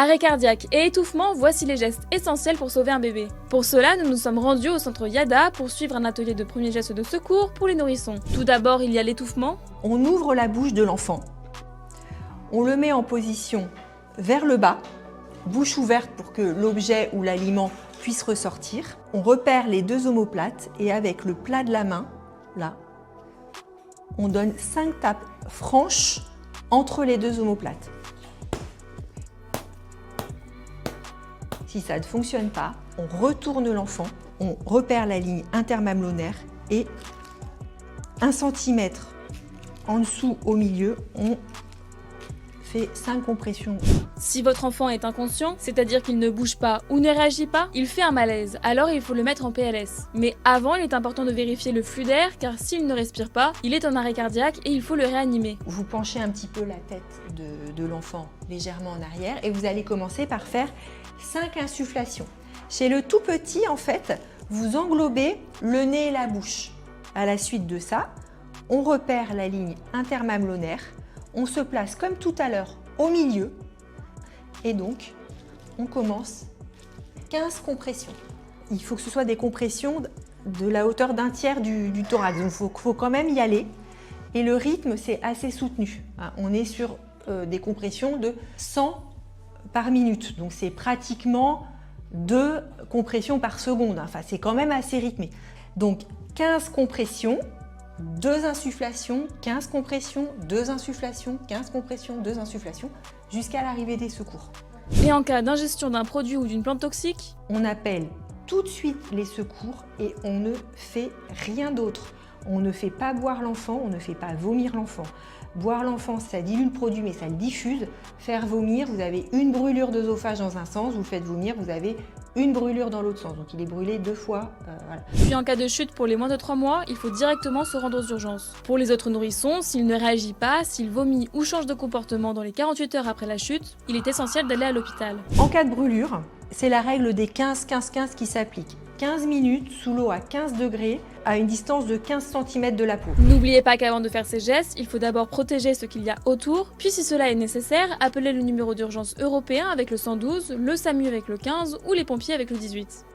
Arrêt cardiaque et étouffement, voici les gestes essentiels pour sauver un bébé. Pour cela, nous nous sommes rendus au centre Yada pour suivre un atelier de premiers gestes de secours pour les nourrissons. Tout d'abord, il y a l'étouffement. On ouvre la bouche de l'enfant. On le met en position vers le bas, bouche ouverte pour que l'objet ou l'aliment puisse ressortir. On repère les deux omoplates et avec le plat de la main, là, on donne 5 tapes franches entre les deux omoplates. Si ça ne fonctionne pas, on retourne l'enfant, on repère la ligne intermamelonnaire et 1 cm en dessous au milieu, on fait 5 compressions. Si votre enfant est inconscient, c'est-à-dire qu'il ne bouge pas ou ne réagit pas, il fait un malaise, alors il faut le mettre en PLS. Mais avant, il est important de vérifier le flux d'air, car s'il ne respire pas, il est en arrêt cardiaque et il faut le réanimer. Vous penchez un petit peu la tête de l'enfant légèrement en arrière et vous allez commencer par faire 5 insufflations. Chez le tout petit, en fait, vous englobez le nez et la bouche. À la suite de ça, on repère la ligne intermamelonnaire, on se place comme tout à l'heure au milieu et donc on commence 15 compressions. Il faut que ce soit des compressions de la hauteur d'un tiers du thorax, donc il faut quand même y aller et le rythme c'est assez soutenu. On est sur des compressions de 100 par minute, donc c'est pratiquement 2 compressions par seconde, enfin c'est quand même assez rythmé. Donc 15 compressions, 2 insufflations, 15 compressions, 2 insufflations, 15 compressions, 2 insufflations, jusqu'à l'arrivée des secours. Et en cas d'ingestion d'un produit ou d'une plante toxique, on appelle tout de suite les secours et on ne fait rien d'autre. On ne fait pas boire l'enfant, on ne fait pas vomir l'enfant. Boire l'enfant, ça dilue le produit mais ça le diffuse. Faire vomir, vous avez une brûlure d'œsophage dans un sens, vous faites vomir, vous avez une brûlure dans l'autre sens. Donc il est brûlé 2 fois. Voilà. Puis en cas de chute pour les moins de 3 mois, il faut directement se rendre aux urgences. Pour les autres nourrissons, s'il ne réagit pas, s'il vomit ou change de comportement dans les 48 heures après la chute, il est essentiel d'aller à l'hôpital. En cas de brûlure, c'est la règle des 15-15-15 qui s'applique. 15 minutes sous l'eau à 15 degrés à une distance de 15 cm de la peau. N'oubliez pas qu'avant de faire ces gestes, il faut d'abord protéger ce qu'il y a autour, puis si cela est nécessaire, appelez le numéro d'urgence européen avec le 112, le SAMU avec le 15 ou les pompiers avec le 18.